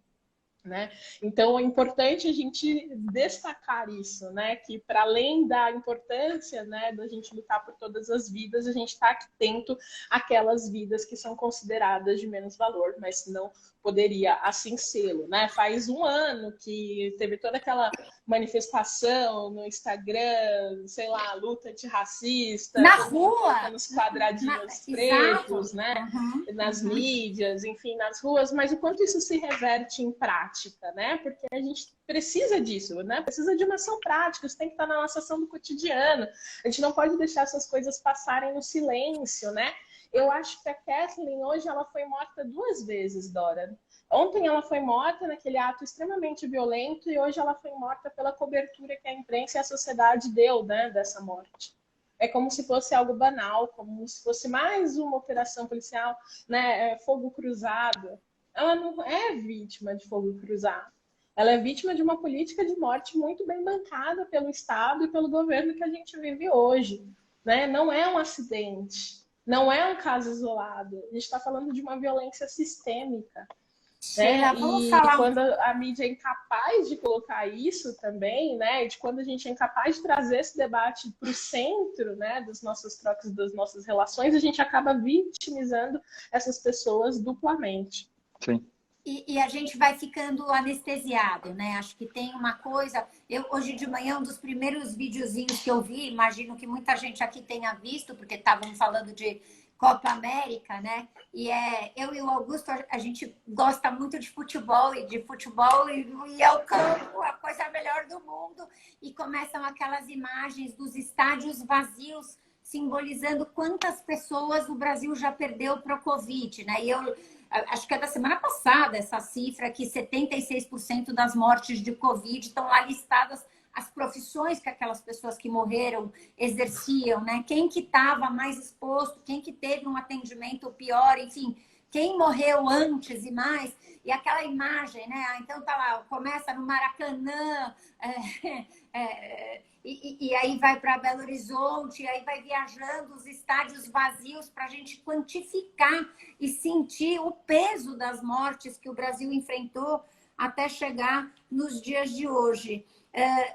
[SPEAKER 4] Né? Então, é importante a gente destacar isso, né? Que para além da importância, né, da gente lutar por todas as vidas, a gente está atento àquelas vidas que são consideradas de menos valor, mas não poderia assim ser, né? Faz um ano que teve toda aquela manifestação no Instagram, sei lá, luta antirracista,
[SPEAKER 3] na rua,
[SPEAKER 4] nos quadradinhos pretos, né? Nas mídias, enfim, nas ruas, mas o quanto isso se reverte em prática, né? Porque a gente precisa disso, né? Precisa de uma ação prática, isso tem que estar na nossa ação do cotidiano. A gente não pode deixar essas coisas passarem no silêncio, né? Eu acho que a Kathleen hoje ela foi morta 2 vezes, Dora. Ontem ela foi morta naquele ato extremamente violento e hoje ela foi morta pela cobertura que a imprensa e a sociedade deu, né, dessa morte. É como se fosse algo banal, como se fosse mais uma operação policial, né, fogo cruzado. Ela não é vítima de fogo cruzado. Ela é vítima de uma política de morte muito bem bancada pelo Estado e pelo governo que a gente vive hoje, né? Não é um acidente, não é um caso isolado. A gente está falando de uma violência sistêmica. Né? E quando a mídia é incapaz de colocar isso também, né? De quando a gente é incapaz de trazer esse debate para o centro, né? Das nossas trocas, das nossas relações, a gente acaba vitimizando essas pessoas duplamente.
[SPEAKER 2] Sim.
[SPEAKER 3] E a gente vai ficando anestesiado, né? Acho que tem uma coisa... hoje de manhã, um dos primeiros videozinhos que eu vi, imagino que muita gente aqui tenha visto, porque estavam falando de Copa América, né? E eu e o Augusto, a gente gosta muito de futebol e é o campo, a coisa melhor do mundo. E começam aquelas imagens dos estádios vazios, simbolizando quantas pessoas o Brasil já perdeu para o Covid, né? E eu acho que é da semana passada essa cifra que 76% das mortes de Covid estão lá listadas as profissões que aquelas pessoas que morreram exerciam, né? Quem que estava mais exposto, quem que teve um atendimento pior, enfim, quem morreu antes e mais. E aquela imagem, né? Então tá lá, começa no Maracanã, e aí vai para Belo Horizonte, e aí vai viajando os estádios vazios para a gente quantificar e sentir o peso das mortes que o Brasil enfrentou até chegar nos dias de hoje.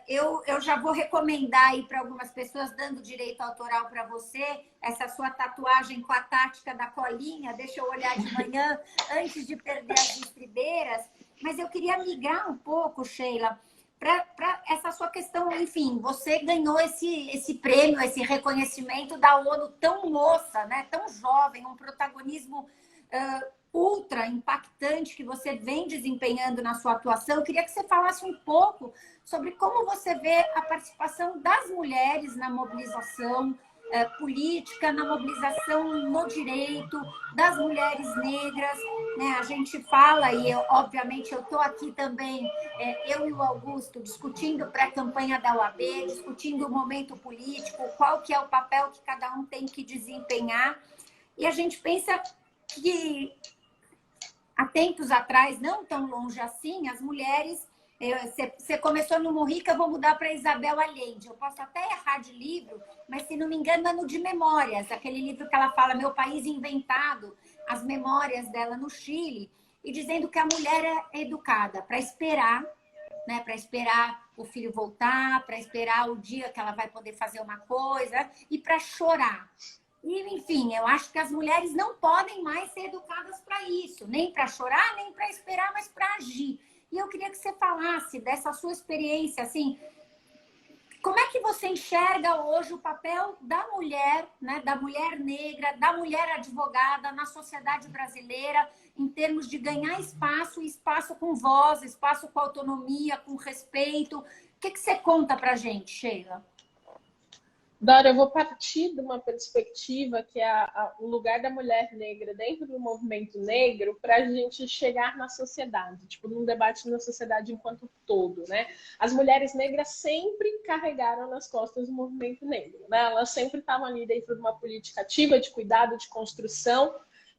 [SPEAKER 3] Eu já vou recomendar aí para algumas pessoas, dando direito autoral para você, essa sua tatuagem com a tática da colinha, deixa eu olhar de manhã, antes de perder as estribeiras. Mas eu queria migrar um pouco, Sheila, para essa sua questão, enfim, você ganhou esse prêmio, esse reconhecimento da ONU tão moça, né, tão jovem, um protagonismo ultra impactante que você vem desempenhando na sua atuação. Eu queria que você falasse um pouco sobre como você vê a participação das mulheres na mobilização política, na mobilização no direito, das mulheres negras, né? A gente fala, e obviamente eu estou aqui também, eu e o Augusto, discutindo pré-campanha da OAB, discutindo o momento político, qual que é o papel que cada um tem que desempenhar, e a gente pensa que há tempos atrás, não tão longe assim, as mulheres... Você começou no Mujica, eu vou mudar para Isabel Allende. Eu posso até errar de livro, mas se não me engano é no de Memórias, aquele livro que ela fala Meu País Inventado, as memórias dela no Chile, e dizendo que a mulher é educada para esperar, né? Para esperar o filho voltar, para esperar o dia que ela vai poder fazer uma coisa e para chorar. E, enfim, eu acho que as mulheres não podem mais ser educadas para isso, nem para chorar, nem para esperar, mas para agir. E eu queria que você falasse dessa sua experiência, assim, como é que você enxerga hoje o papel da mulher, né, da mulher negra, da mulher advogada na sociedade brasileira, em termos de ganhar espaço, espaço com voz, espaço com autonomia, com respeito? O que você conta para a gente, Sheila?
[SPEAKER 4] Dora, eu vou partir de uma perspectiva que é o lugar da mulher negra dentro do movimento negro para a gente chegar na sociedade, tipo, num debate na sociedade enquanto todo, né? As mulheres negras sempre carregaram nas costas o movimento negro, né? Elas sempre estavam ali dentro de uma política ativa de cuidado, de construção,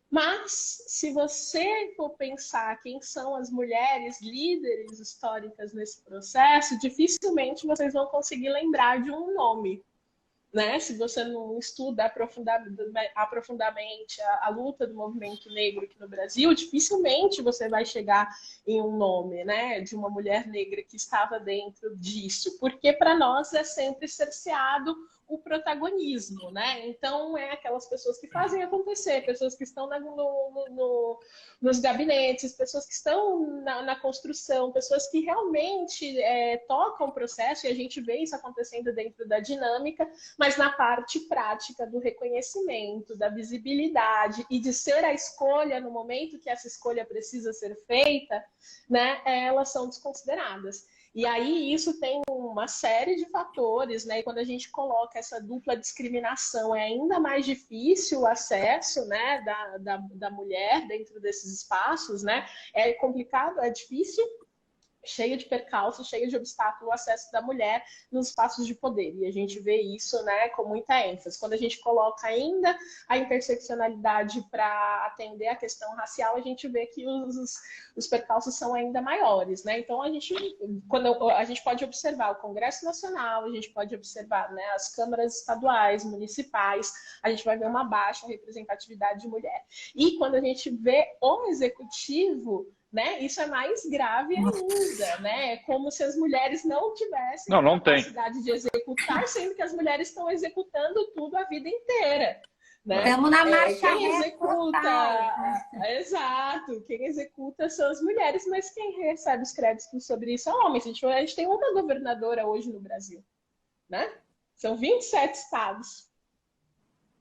[SPEAKER 4] mas se você for pensar quem são as mulheres líderes históricas nesse processo, dificilmente vocês vão conseguir lembrar de um nome. Né? Se você não estuda aprofundadamente a luta do movimento negro aqui no Brasil, dificilmente você vai chegar em um nome, né, de uma mulher negra que estava dentro disso, porque para nós é sempre cerceado o protagonismo, né? Então é aquelas pessoas que fazem acontecer, pessoas que estão nos gabinetes, pessoas que estão na construção, pessoas que realmente tocam o processo, e a gente vê isso acontecendo dentro da dinâmica, mas na parte prática do reconhecimento, da visibilidade e de ser a escolha no momento que essa escolha precisa ser feita, né? Elas são desconsideradas. E aí isso tem uma série de fatores, né? E quando a gente coloca essa dupla discriminação, é ainda mais difícil o acesso, né, da mulher dentro desses espaços, né? É complicado, é difícil, cheio de percalços, cheio de obstáculos o acesso da mulher nos espaços de poder. E a gente vê isso, né, com muita ênfase. Quando a gente coloca ainda a interseccionalidade para atender a questão racial, a gente vê que os percalços são ainda maiores, né? Então, quando a gente pode observar o Congresso Nacional, a gente pode observar, né, as câmaras estaduais, municipais, a gente vai ver uma baixa representatividade de mulher. E quando a gente vê o executivo, né, isso é mais grave ainda, né? É como se as mulheres não tivessem a capacidade de executar, sendo que as mulheres estão executando tudo a vida inteira. Né?
[SPEAKER 3] Estamos na marcha
[SPEAKER 4] quem executa, exato, quem executa são as mulheres, mas quem recebe os créditos sobre isso é homens. A gente tem uma governadora hoje no Brasil, né? São 27 estados.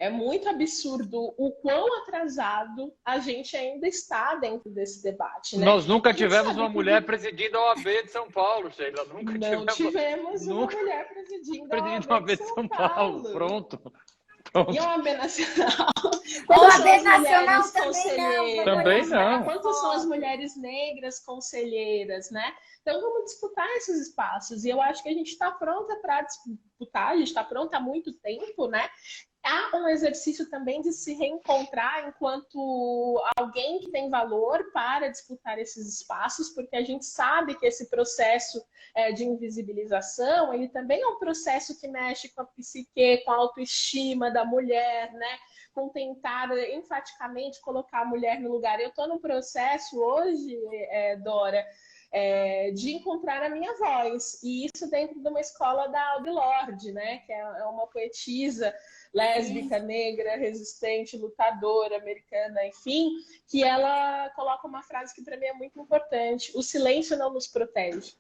[SPEAKER 4] É muito absurdo o quão atrasado a gente ainda está dentro desse debate, né?
[SPEAKER 2] Nós nunca tivemos uma mulher presidindo a OAB de São Paulo, Sheila.
[SPEAKER 4] Não tivemos uma mulher presidindo a OAB de São Paulo.
[SPEAKER 2] Pronto.
[SPEAKER 4] E a OAB Nacional?
[SPEAKER 3] A OAB Nacional também não.
[SPEAKER 4] Quantas são as mulheres negras conselheiras, né? Então vamos disputar esses espaços. E eu acho que a gente está pronta para disputar, a gente está pronta há muito tempo, né? Há um exercício também de se reencontrar enquanto alguém que tem valor para disputar esses espaços, porque a gente sabe que esse processo de invisibilização, ele também é um processo que mexe com a psique, com a autoestima da mulher, né? Com tentar enfaticamente colocar a mulher no lugar. Eu estou num processo hoje, Dora, de encontrar a minha voz, e isso dentro de uma escola da Audre Lorde, né? Que é uma poetisa lésbica, negra, resistente, lutadora, americana, enfim, que ela coloca uma frase que para mim é muito importante: o silêncio não nos protege,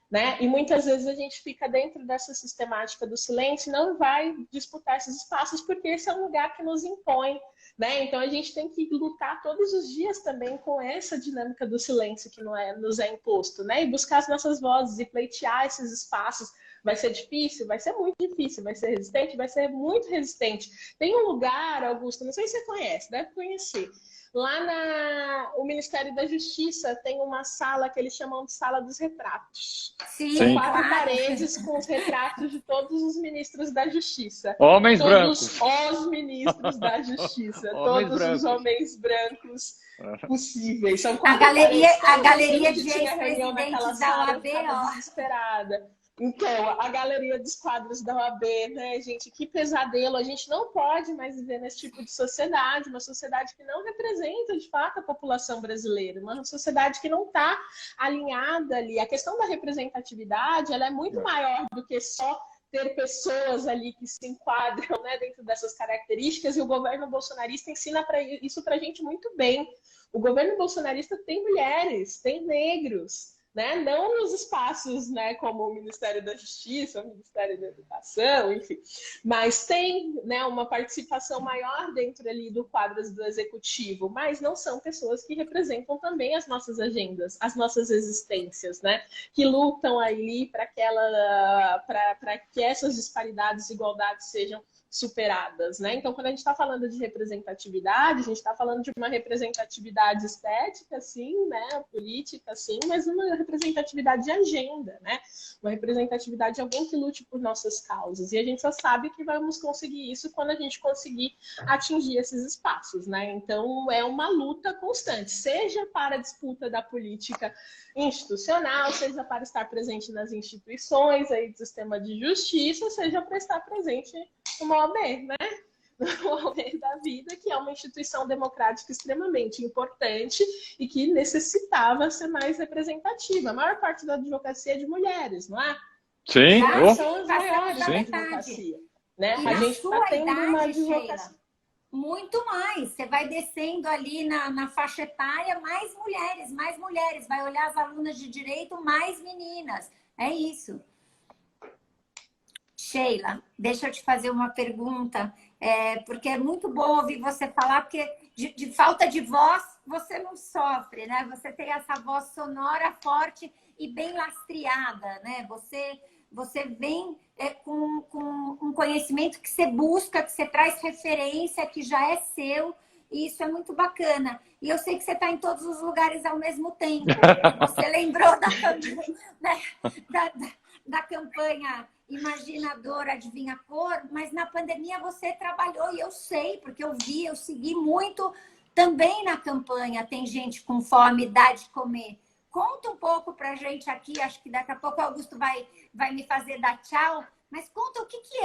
[SPEAKER 4] né? E muitas vezes a gente fica dentro dessa sistemática do silêncio e não vai disputar esses espaços porque esse é um lugar que nos impõe, né? Então a gente tem que lutar todos os dias também com essa dinâmica do silêncio que nos é imposto, né? E buscar as nossas vozes e pleitear esses espaços. Vai ser difícil? Vai ser muito difícil. Vai ser resistente? Vai ser muito resistente. Tem um lugar, Augusto, não sei se você conhece, deve conhecer. Lá no Ministério da Justiça tem uma sala que eles chamam de Sala dos Retratos.
[SPEAKER 3] Sim,
[SPEAKER 4] São 4 paredes com os retratos de todos os ministros da Justiça.
[SPEAKER 2] Homens
[SPEAKER 4] brancos.
[SPEAKER 2] brancos.
[SPEAKER 4] Os ministros da Justiça.
[SPEAKER 2] Homens
[SPEAKER 4] todos
[SPEAKER 2] brancos.
[SPEAKER 4] Os homens brancos possíveis. São
[SPEAKER 3] a galeria
[SPEAKER 4] paredes.
[SPEAKER 3] de ex-presidentes da
[SPEAKER 4] sala,
[SPEAKER 3] OAB,
[SPEAKER 4] desesperada. Então, a galeria dos quadros da OAB, né, gente? Que pesadelo. A gente não pode mais viver nesse tipo de sociedade, uma sociedade que não representa, de fato, a população brasileira, uma sociedade que não está alinhada ali. A questão da representatividade, ela é muito maior do que só ter pessoas ali que se enquadram, né, dentro dessas características, e o governo bolsonarista ensina isso para a gente muito bem. O governo bolsonarista tem mulheres, tem negros, né? Não nos espaços, né, como o Ministério da Justiça, o Ministério da Educação, enfim, mas tem, né, uma participação maior dentro ali do quadro do executivo, mas não são pessoas que representam também as nossas agendas, as nossas existências, né, que lutam ali para que essas disparidades e desigualdades sejam superadas, né? Então, quando a gente está falando de representatividade, a gente está falando de uma representatividade estética, sim, né? Política, sim, mas uma representatividade de agenda, né? Uma representatividade de alguém que lute por nossas causas. E a gente só sabe que vamos conseguir isso quando a gente conseguir atingir esses espaços, né? Então, é uma luta constante, seja para a disputa da política institucional, seja para estar presente nas instituições aí do sistema de justiça, seja para estar presente numa OAB, né? No OAB da vida, que é uma instituição democrática extremamente importante e que necessitava ser mais representativa. A maior parte da advocacia é de mulheres, não é?
[SPEAKER 2] Sim,
[SPEAKER 4] São as maiores da advocacia. Né?
[SPEAKER 3] A gente está tendo uma advocacia. Sheila, muito mais. Você vai descendo ali na faixa etária, mais mulheres. Vai olhar as alunas de direito, mais meninas. É isso. Sheila, deixa eu te fazer uma pergunta, porque é muito bom ouvir você falar, porque de falta de voz você não sofre, né? Você tem essa voz sonora, forte e bem lastreada, né? Você vem com um conhecimento que você busca, que você traz referência, que já é seu, e isso é muito bacana. E eu sei que você está em todos os lugares ao mesmo tempo. Você lembrou da campanha Imaginador, Adivinha a Cor, mas na pandemia você trabalhou, e eu sei, porque eu segui muito também na campanha. Tem gente com fome, dá de comer. Conta um pouco pra gente aqui, acho que daqui a pouco o Augusto vai me fazer dar tchau, mas conta o que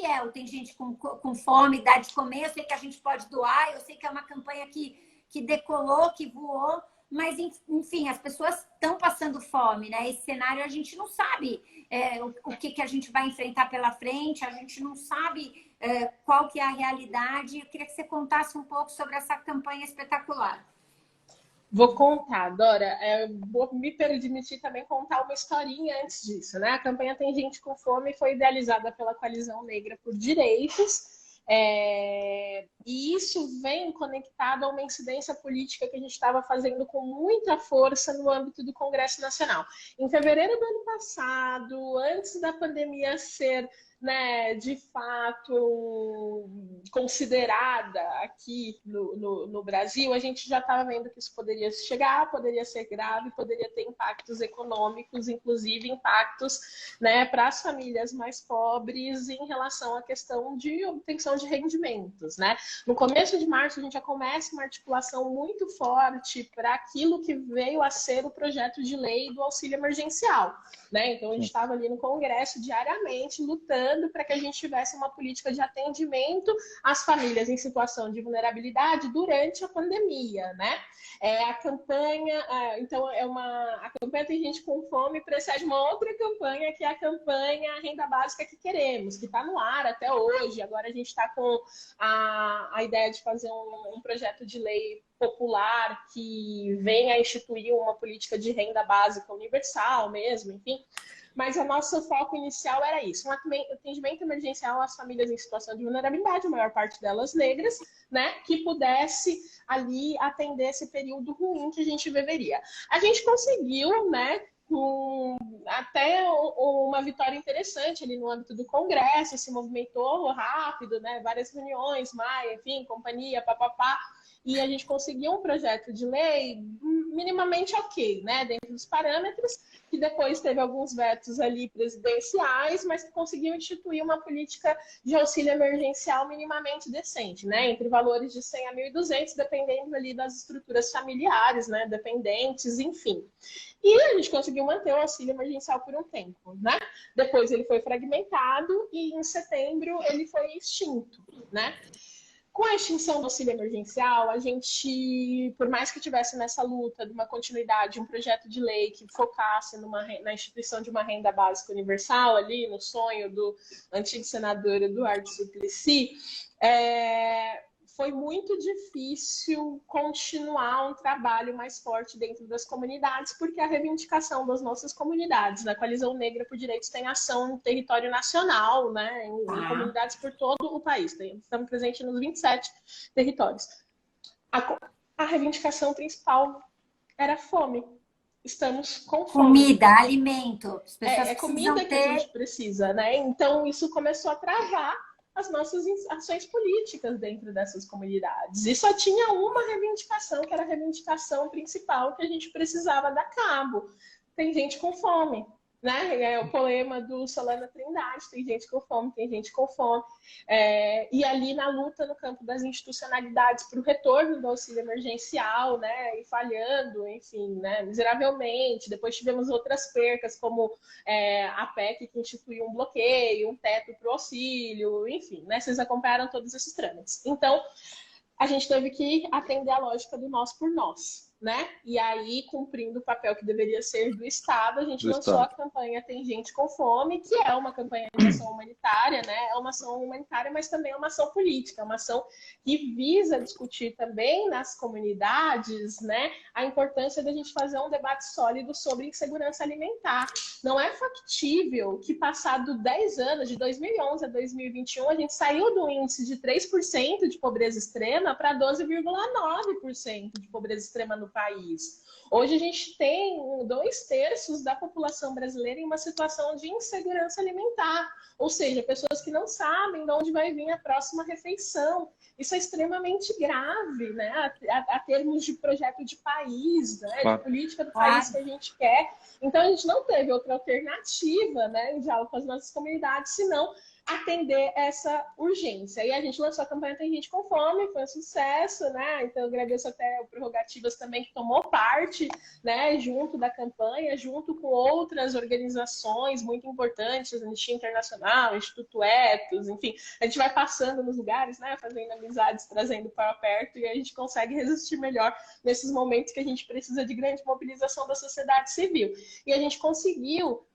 [SPEAKER 3] é o Tem Gente com Fome, dá de comer. Eu sei que a gente pode doar, eu sei que é uma campanha que decolou, que voou, mas, enfim, as pessoas estão passando fome, né? Esse cenário a gente não sabe o que a gente vai enfrentar pela frente, a gente não sabe qual que é a realidade. Eu queria que você contasse um pouco sobre essa campanha espetacular.
[SPEAKER 4] Vou contar, Dora. Vou me permitir também contar uma historinha antes disso, né? A campanha Tem Gente com Fome foi idealizada pela Coalizão Negra por Direitos. E isso vem conectado a uma incidência política que a gente estava fazendo com muita força no âmbito do Congresso Nacional. Em fevereiro do ano passado, antes da pandemia ser, né, de fato considerada aqui no Brasil, a gente já estava vendo que isso poderia chegar, poderia ser grave, poderia ter impactos econômicos, inclusive impactos, né, para as famílias mais pobres em relação à questão de obtenção de rendimentos, né? No começo de março, a gente já começa uma articulação muito forte para aquilo que veio a ser o projeto de lei do auxílio emergencial, né? Então, a gente estava ali no Congresso diariamente lutando para que a gente tivesse uma política de atendimento às famílias em situação de vulnerabilidade durante a pandemia, né? A campanha, então, a campanha Tem Gente com Fome precede uma outra campanha, que é a campanha Renda Básica que Queremos, que está no ar até hoje. Agora a gente está com a ideia de fazer um projeto de lei popular que venha a instituir uma política de renda básica universal mesmo, enfim. Mas o nosso foco inicial era isso, um atendimento emergencial às famílias em situação de vulnerabilidade, a maior parte delas negras, né, que pudesse ali atender esse período ruim que a gente viveria. A gente conseguiu, né, até uma vitória interessante ali no âmbito do Congresso, se movimentou rápido, né, várias reuniões, Maia, enfim, companhia, papapá, e a gente conseguiu um projeto de lei minimamente ok, né, dentro dos parâmetros, que depois teve alguns vetos ali presidenciais, mas que conseguiu instituir uma política de auxílio emergencial minimamente decente, né, entre valores de 100 a 1.200, dependendo ali das estruturas familiares, né, dependentes, enfim. E a gente conseguiu manter o auxílio emergencial por um tempo, né? Depois ele foi fragmentado e em setembro ele foi extinto, né? Com a extinção do auxílio emergencial, a gente, por mais que tivesse nessa luta de uma continuidade, um projeto de lei que focasse na instituição de uma renda básica universal, ali no sonho do antigo senador Eduardo Suplicy, foi muito difícil continuar um trabalho mais forte dentro das comunidades, porque a reivindicação das nossas comunidades, da Coalizão Negra por Direitos tem ação no território nacional, né, em comunidades por todo o país. Estamos presentes nos 27 territórios. A reivindicação principal era fome. Estamos com fome.
[SPEAKER 3] Comida, alimento. As pessoas
[SPEAKER 4] é comida que a gente precisa, né? Então, isso começou a travar as nossas ações políticas dentro dessas comunidades. E só tinha uma reivindicação, que era a reivindicação principal que a gente precisava dar cabo. Tem gente com fome, né? É o poema do Solano Trindade, tem gente com fome, tem gente com fome. E ali na luta no campo das institucionalidades para o retorno do auxílio emergencial, né? E falhando, enfim, né? Miseravelmente. Depois tivemos outras percas, como a PEC que instituiu um bloqueio, um teto para o auxílio, enfim, né? Vocês acompanharam todos esses trâmites. Então, a gente teve que atender a lógica do nós por nós, né? E aí, cumprindo o papel que deveria ser do Estado, a gente lançou a campanha Tem Gente com Fome, que é uma campanha de ação humanitária, né? É uma ação humanitária, mas também é uma ação política, é uma ação que visa discutir também nas comunidades, né, a importância da gente fazer um debate sólido sobre insegurança alimentar. Não é factível que, passado 10 anos, de 2011 a 2021, a gente saiu do índice de 3% de pobreza extrema para 12,9% de pobreza extrema no país. Hoje a gente tem 2/3 da população brasileira em uma situação de insegurança alimentar, ou seja, pessoas que não sabem de onde vai vir a próxima refeição. Isso é extremamente grave, né? A termos de projeto de país, né? De política do país que a gente quer. Então a gente não teve outra alternativa, né, em diálogo com as nossas comunidades, senão atender essa urgência. E a gente lançou a campanha Tem Gente com Fome, foi um sucesso, né? Então eu agradeço até o Prerrogativas também, que tomou parte, né, junto da campanha, junto com outras organizações muito importantes, Anistia Internacional, Instituto Etos, enfim, a gente vai passando nos lugares, né, fazendo amizades, trazendo para perto, e a gente consegue resistir melhor nesses momentos que a gente precisa de grande mobilização da sociedade civil. E a gente conseguiu,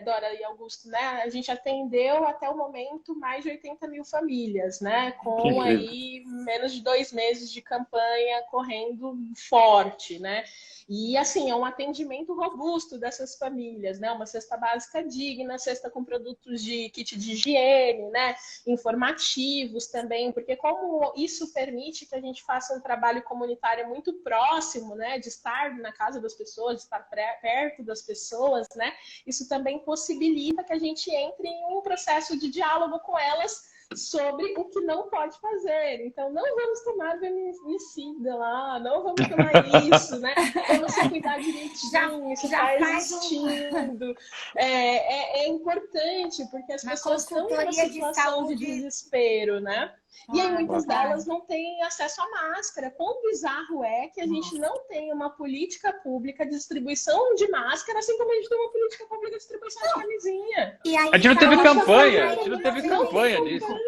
[SPEAKER 4] Dora e Augusto, né? A gente atendeu até o momento mais de 80 mil famílias, né? Com aí menos de 2 meses de campanha correndo forte, né? E assim, é um atendimento robusto dessas famílias, né? Uma cesta básica digna, cesta com produtos de kit de higiene, né? Informativos também, porque como isso permite que a gente faça um trabalho comunitário muito próximo, né? De estar na casa das pessoas, de estar perto das pessoas, né? Isso também possibilita que a gente entre em um processo de diálogo com elas sobre o que não pode fazer. Então, não vamos tomar feminicida lá, não vamos tomar isso, né? Vamos se cuidar direitinho, isso está existindo. É importante, porque as pessoas estão numa situação de desespero, né? E aí muitas delas não têm acesso à máscara. Quão bizarro é que a gente não tem uma política pública de distribuição de máscara, assim como a gente tem uma política pública de distribuição de camisinha.
[SPEAKER 2] A gente não teve campanha, a gente não teve campanha disso.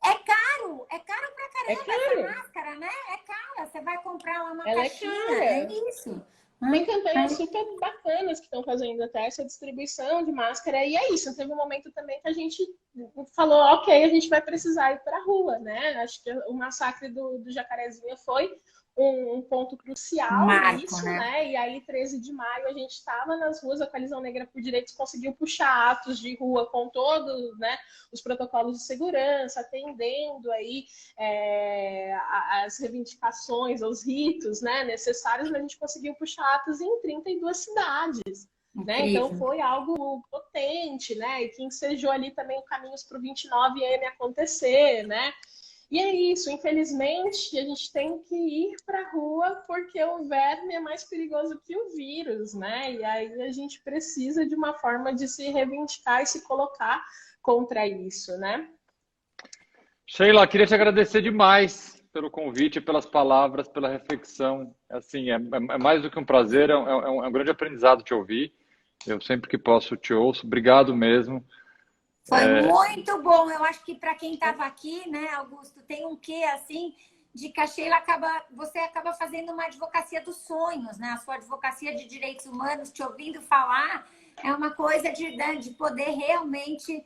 [SPEAKER 3] É caro pra caramba essa máscara, né? É cara. Você vai comprar uma caixinha, é isso.
[SPEAKER 4] Tem campanhas super bacanas que estão fazendo até essa distribuição de máscara. E é isso. Teve um momento também que a gente falou, ok, a gente vai precisar ir para a rua, né? Acho que o massacre do Jacarezinho foi um ponto crucial nisso, né? E aí, 13 de maio, a gente estava nas ruas, a Coalizão Negra por Direitos conseguiu puxar atos de rua com todos, né, os protocolos de segurança, atendendo aí as reivindicações, os ritos, né, necessários, mas a gente conseguiu puxar atos em 32 cidades. Né? Então foi algo potente, né? E que ensejou ali também caminhos para o 29M acontecer, né? E é isso, infelizmente, a gente tem que ir para a rua porque o verme é mais perigoso que o vírus, né? E aí a gente precisa de uma forma de se reivindicar e se colocar contra isso, né?
[SPEAKER 2] Sheila, queria te agradecer demais pelo convite, pelas palavras, pela reflexão. Assim, é mais do que um prazer, é um grande aprendizado te ouvir. Eu sempre que posso te ouço. Obrigado mesmo.
[SPEAKER 3] Foi muito bom. Eu acho que para quem estava aqui, né, Augusto, tem um quê assim de que a Sheila você acaba fazendo uma advocacia dos sonhos, né? A sua advocacia de direitos humanos, te ouvindo falar, é uma coisa de poder realmente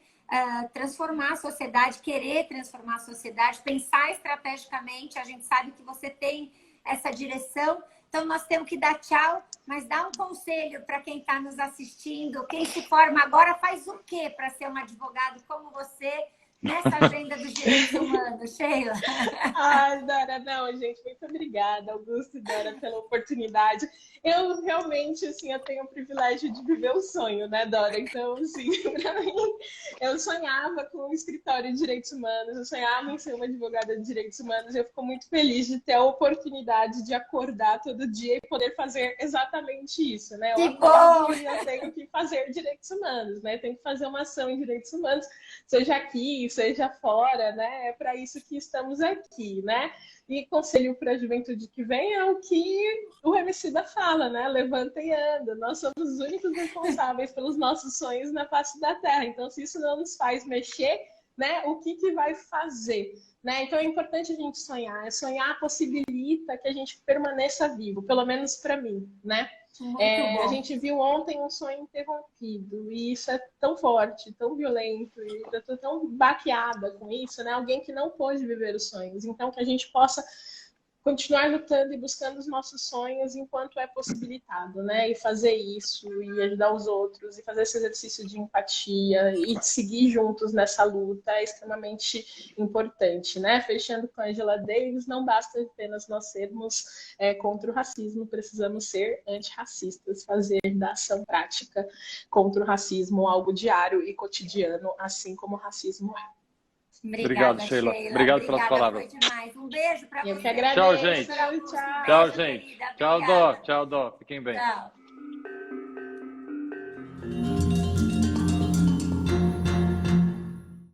[SPEAKER 3] transformar a sociedade, querer transformar a sociedade, pensar estrategicamente. A gente sabe que você tem essa direção. Então, nós temos que dar tchau, mas dá um conselho para quem está nos assistindo. Quem se forma agora faz o quê para ser um advogado como você nessa agenda dos direitos humanos, Sheila?
[SPEAKER 4] Ai, Dora, não, gente, muito obrigada, Augusto e Dora, pela oportunidade. Eu realmente, assim, eu tenho o privilégio de viver o sonho, né, Dora? Então, assim, para mim, eu sonhava com um escritório de direitos humanos, eu sonhava em ser uma advogada de direitos humanos, e eu fico muito feliz de ter a oportunidade de acordar todo dia e poder fazer exatamente isso, né? Eu acordo e eu tenho que fazer direitos humanos, né? Eu tenho que fazer uma ação em direitos humanos, seja aqui, seja fora, né? É para isso que estamos aqui, né? E conselho para a juventude que vem é o que o Emicida fala, né? Levanta e anda. Nós somos os únicos responsáveis pelos nossos sonhos na face da Terra. Então, se isso não nos faz mexer, né? O que vai fazer? Né? Então, é importante a gente sonhar. Sonhar possibilita que a gente permaneça vivo, pelo menos para mim, né? A gente viu ontem um sonho interrompido e isso é tão forte, tão violento, e eu tô tão baqueada com isso, né? Alguém que não pôde viver os sonhos. Então, que a gente possa continuar lutando e buscando os nossos sonhos enquanto é possibilitado, né? E fazer isso, e ajudar os outros, e fazer esse exercício de empatia, e seguir juntos nessa luta é extremamente importante, né? Fechando com a Angela Davis, não basta apenas nós sermos contra o racismo, precisamos ser antirracistas, fazer da ação prática contra o racismo algo diário e cotidiano, assim como o racismo é.
[SPEAKER 3] Obrigada,
[SPEAKER 2] Sheila.
[SPEAKER 3] Sheila.
[SPEAKER 2] Obrigado pelas palavras.
[SPEAKER 3] Foi demais. Um beijo para você.
[SPEAKER 4] Eu que agradeço.
[SPEAKER 2] Tchau, gente.
[SPEAKER 3] Tchau,
[SPEAKER 2] Tchau, gente.
[SPEAKER 3] querida.
[SPEAKER 2] Tchau, Dó. Tchau, Dó. Fiquem bem.
[SPEAKER 3] Tchau.